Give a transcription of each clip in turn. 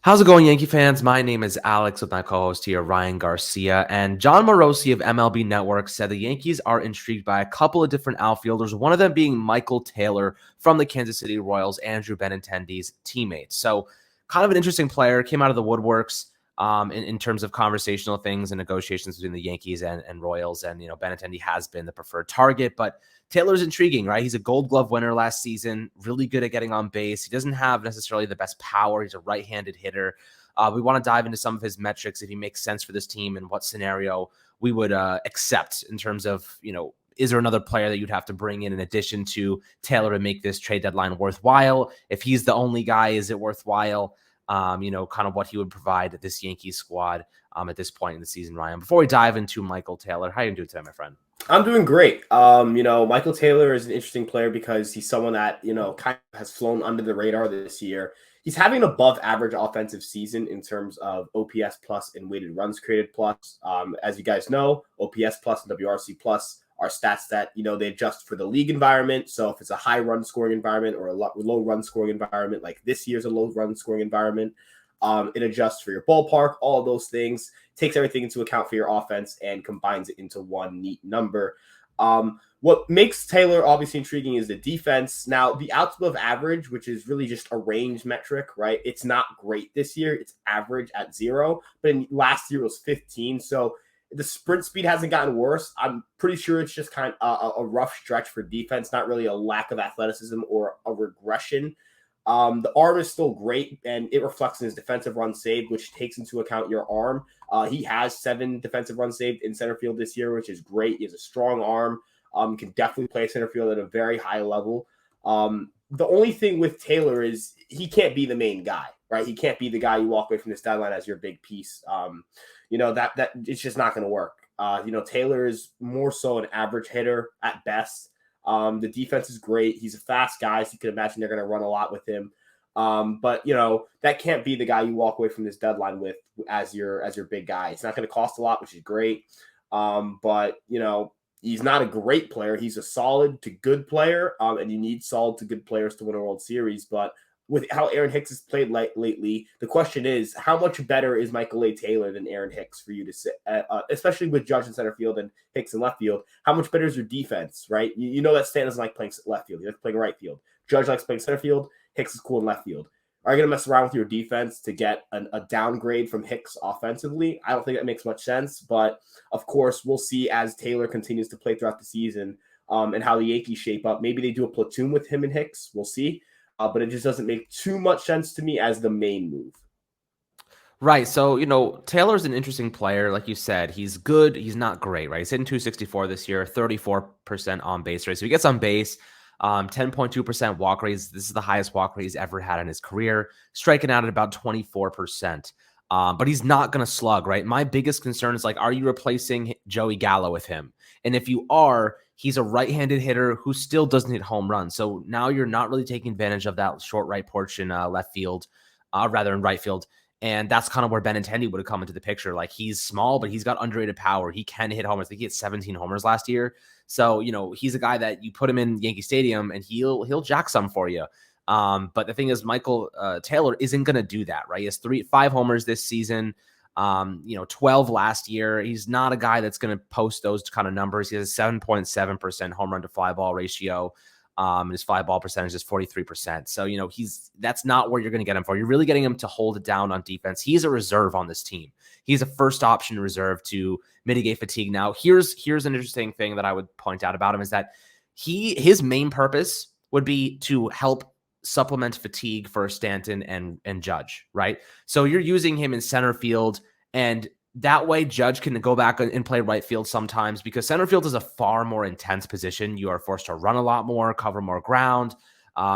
How's it going, Yankee fans? My name is Alex with my co-host here, Ryan Garcia. And John Morosi of MLB Network said the Yankees are intrigued by a couple of different outfielders, one of them being Michael Taylor from the Kansas City Royals, Andrew Benintendi's teammate. So kind of an interesting player, came out of the woodworks in terms of conversational things and negotiations between the Yankees and Royals. And, Benintendi has been the preferred target, but Taylor's intriguing, right? He's a Gold Glove winner last season, really good at getting on base. He doesn't have necessarily the best power. He's a right-handed hitter. We want to dive into some of his metrics, if he makes sense for this team and what scenario we would accept in terms of, is there another player that you'd have to bring in addition to Taylor to make this trade deadline worthwhile? If he's the only guy, is it worthwhile? Kind of what he would provide at this Yankees squad at this point in the season, Ryan. Before we dive into Michael Taylor, how are you doing today, my friend? I'm doing great. Michael Taylor is an interesting player because he's someone that, kind of has flown under the radar this year. He's having an above average offensive season in terms of OPS plus and weighted runs created plus. As you guys know, OPS plus and WRC plus are stats that, they adjust for the league environment. So if it's a high run scoring environment or a low run scoring environment, like this year's a low run scoring environment, it adjusts for your ballpark, all of those things, takes everything into account for your offense and combines it into one neat number. What makes Taylor obviously intriguing is the defense. Now, the outs above average, which is really just a range metric, right? It's not great this year. It's average at 0, but last year it was 15. So the sprint speed hasn't gotten worse. I'm pretty sure it's just kind of a rough stretch for defense, not really a lack of athleticism or a regression. The arm is still great, and it reflects in his defensive run saved, which takes into account your arm. He has 7 defensive runs saved in center field this year, which is great. He has a strong arm. Can definitely play center field at a very high level. The only thing with Taylor is he can't be the main guy, right? He can't be the guy you walk away from this deadline as your big piece. That it's just not going to work. Taylor is more so an average hitter at best. The defense is great. He's a fast guy, so you can imagine they're going to run a lot with him. But that can't be the guy you walk away from this deadline with as your big guy. It's not going to cost a lot, which is great. But he's not a great player. He's a solid to good player, and you need solid to good players to win a World Series. But with how Aaron Hicks has played lately, the question is, how much better is Michael A. Taylor than Aaron Hicks for you to sit, especially with Judge in center field and Hicks in left field? How much better is your defense, right? You know that Stan doesn't like playing left field. He likes playing right field. Judge likes playing center field. Hicks is cool in left field. Are you going to mess around with your defense to get a downgrade from Hicks offensively? I don't think that makes much sense. But, of course, we'll see as Taylor continues to play throughout the season and how the Yankees shape up. Maybe they do a platoon with him and Hicks. We'll see. But it just doesn't make too much sense to me as the main move. Right. So, Taylor's an interesting player. Like you said, he's good. He's not great, right? He's hitting 264 this year, 34% on base rate. So he gets on base, 10.2% walk rates. This is the highest walk rate he's ever had in his career, striking out at about 24%. But he's not going to slug, right? My biggest concern is are you replacing Joey Gallo with him? And if you are, he's a right-handed hitter who still doesn't hit home runs. So now you're not really taking advantage of that short right portion left field, rather in right field. And that's kind of where Benintendi would have come into the picture. He's small, but he's got underrated power. He can hit homers. I think he hit 17 homers last year. So, he's a guy that you put him in Yankee Stadium and he'll jack some for you. But the thing is, Michael Taylor isn't going to do that, right? He has 5 homers this season, 12 last year. He's not a guy that's going to post those kind of numbers. He has a 7.7% home run to fly ball ratio. His fly ball percentage is 43%. So, that's not where you're going to get him for. You're really getting him to hold it down on defense. He's a reserve on this team. He's a first option reserve to mitigate fatigue. Now, here's an interesting thing that I would point out about him is that his main purpose would be to help supplement fatigue for Stanton and Judge, right? So you're using him in center field, and that way Judge can go back and play right field sometimes, because center field is a far more intense position. You are forced to run a lot more, cover more ground,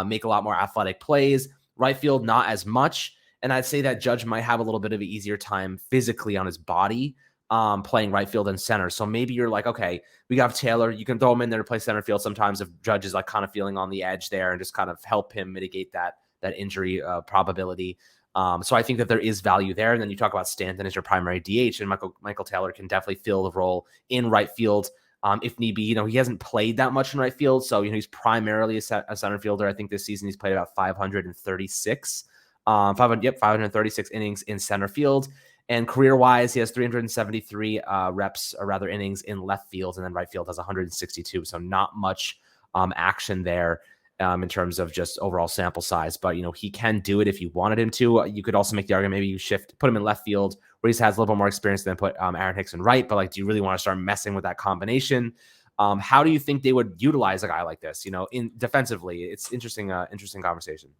make a lot more athletic plays. Right field, not as much. And I'd say that Judge might have a little bit of an easier time physically on his body playing right field and center. So maybe you're okay, we got Taylor. You can throw him in there to play center field sometimes if Judge is kind of feeling on the edge there, and just kind of help him mitigate that injury probability. So I think that there is value there. And then you talk about Stanton as your primary DH, and Michael Taylor can definitely fill the role in right field if need be. He hasn't played that much in right field, so he's primarily a center fielder. I think this season he's played about 536 536 innings in center field. And career-wise, he has 373 reps, or rather innings in left field, and then right field has 162. So not much action there in terms of just overall sample size. But, he can do it if you wanted him to. You could also make the argument maybe you put him in left field where he has a little bit more experience than put Aaron Hicks in right. But, like, do you really want to start messing with that combination? How do you think they would utilize a guy like this, in defensively? It's interesting conversation.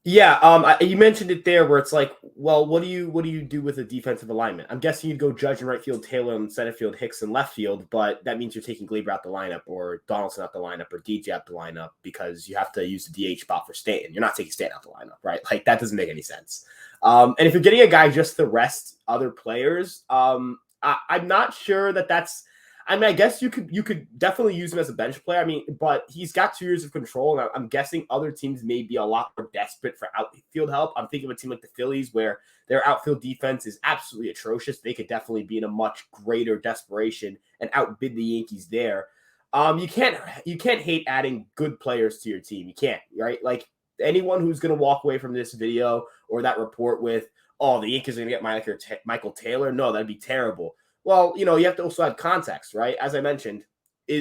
Yeah, you mentioned it there, where it's like, well, what do you do with a defensive alignment? I'm guessing you'd go Judge in right field, Taylor in center field, Hicks in left field, but that means you're taking Glaber out the lineup, or Donaldson out the lineup, or DJ out the lineup, because you have to use the DH spot for Stanton. You're not taking Stanton out the lineup, right? Like, that doesn't make any sense. And if you're getting a guy just to rest other players, I'm not sure that's. I mean, I guess you could definitely use him as a bench player. I mean, but he's got 2 years of control, and I'm guessing other teams may be a lot more desperate for outfield help. I'm thinking of a team like the Phillies, where their outfield defense is absolutely atrocious. They could definitely be in a much greater desperation and outbid the Yankees there. You can't hate adding good players to your team. You can't, right? Like, anyone who's going to walk away from this video or that report with, "Oh, the Yankees are going to get Michael Taylor," no, that'd be terrible. Well, you have to also add context, right? As I mentioned,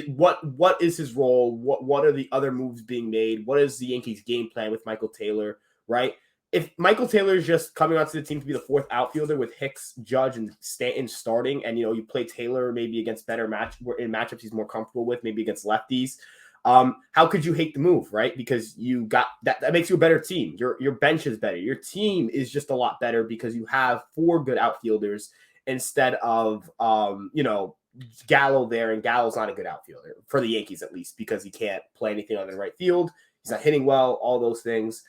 what is his role? What are the other moves being made? What is the Yankees' game plan with Michael Taylor, right? If Michael Taylor is just coming onto the team to be the 4th outfielder with Hicks, Judge, and Stanton starting, and you play Taylor maybe against better matchups he's more comfortable with, maybe against lefties, how could you hate the move, right? Because you got that makes you a better team. Your bench is better. Your team is just a lot better because you have 4 good outfielders instead of Gallo there, and Gallo's not a good outfielder for the Yankees, at least, because he can't play anything other than right field. He's not hitting well, all those things.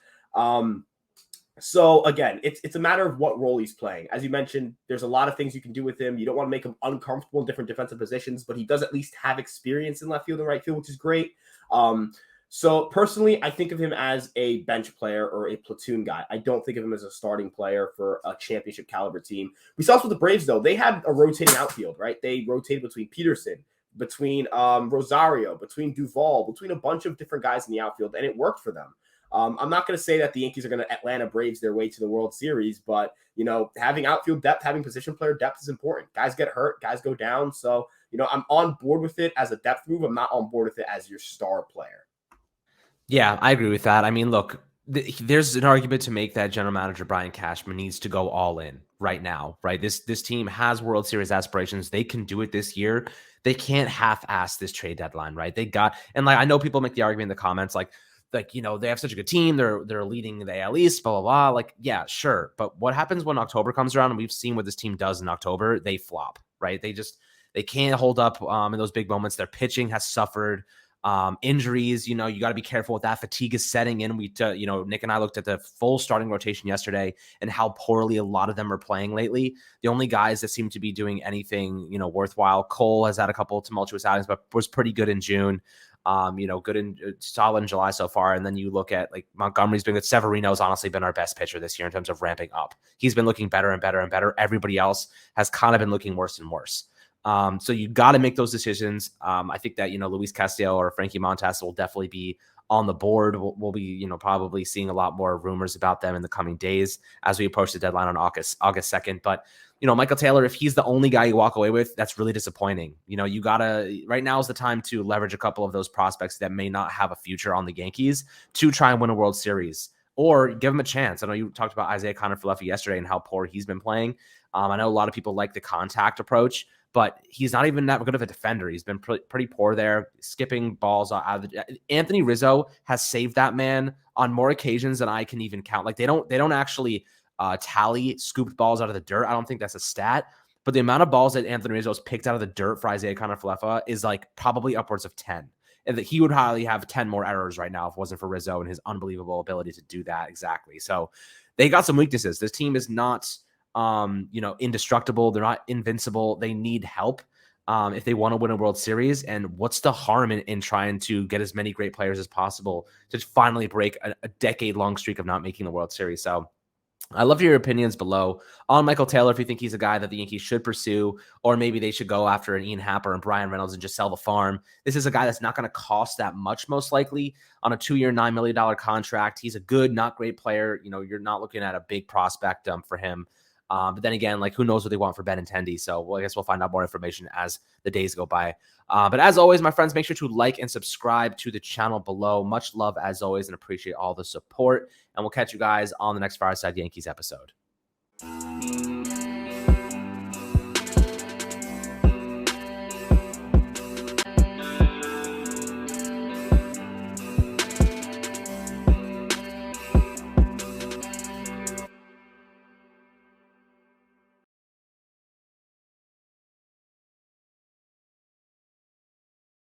So again, it's a matter of what role he's playing. As you mentioned, there's a lot of things you can do with him. You don't want to make him uncomfortable in different defensive positions, but he does at least have experience in left field and right field, which is great. So personally, I think of him as a bench player or a platoon guy. I don't think of him as a starting player for a championship caliber team. We saw this with the Braves, though. They had a rotating outfield, right? They rotated between Peterson, between Rosario, between Duvall, between a bunch of different guys in the outfield, and it worked for them. I'm not going to say that the Yankees are going to Atlanta Braves their way to the World Series, but, having outfield depth, having position player depth is important. Guys get hurt, guys go down. So, I'm on board with it as a depth move. I'm not on board with it as your star player. Yeah, I agree with that. I mean, look, there's an argument to make that general manager Brian Cashman needs to go all in right now, right? This team has World Series aspirations. They can do it this year. They can't half-ass this trade deadline, right? And like, I know people make the argument in the comments, like, they have such a good team. They're leading the AL East, blah, blah, blah. Like, yeah, sure. But what happens when October comes around, and we've seen what this team does in October, they flop, right? They can't hold up in those big moments. Their pitching has suffered. Injuries, you got to be careful with that. Fatigue is setting in. Nick and I looked at the full starting rotation yesterday and how poorly a lot of them are playing lately. The only guys that seem to be doing anything, worthwhile, Cole has had a couple of tumultuous outings, but was pretty good in June. Good in solid in July so far. And then you look at like Montgomery's been good. Severino's honestly been our best pitcher this year in terms of ramping up. He's been looking better and better and better. Everybody else has kind of been looking worse and worse. So you got to make those decisions. I think that, Luis Castillo or Frankie Montas will definitely be on the board. We'll be, probably seeing a lot more rumors about them in the coming days as we approach the deadline on August 2nd. But, Michael Taylor, if he's the only guy you walk away with, that's really disappointing. Right now is the time to leverage a couple of those prospects that may not have a future on the Yankees to try and win a World Series, or give him a chance. I know you talked about Isaiah Connor-Falefa yesterday and how poor he's been playing. I know a lot of people like the contact approach, but he's not even that good of a defender. He's been pretty poor there, skipping balls out of the. Anthony Rizzo has saved that man on more occasions than I can even count. Like, they don't actually tally scooped balls out of the dirt. I don't think that's a stat, but the amount of balls that Anthony Rizzo has picked out of the dirt for Isaiah Connor-Falefa is like probably upwards of 10. And that he would highly have 10 more errors right now if it wasn't for Rizzo and his unbelievable ability to do that exactly. So they got some weaknesses. This team is not indestructible. They're not invincible. They need help if they want to win a World Series. And what's the harm in trying to get as many great players as possible to finally break a decade-long streak of not making the World Series? So I love your opinions below on Michael Taylor if you think he's a guy that the Yankees should pursue, or maybe they should go after an Ian Happ and Brian Reynolds and just sell the farm. This is a guy that's not going to cost that much, most likely, on a 2-year, $9 million contract. He's a good, not great player. You're not looking at a big prospect for him. But then again, like, who knows what they want for Benintendi? So I guess we'll find out more information as the days go by. But as always, my friends, make sure to like and subscribe to the channel below. Much love as always, and appreciate all the support. And we'll catch you guys on the next Fireside Yankees episode.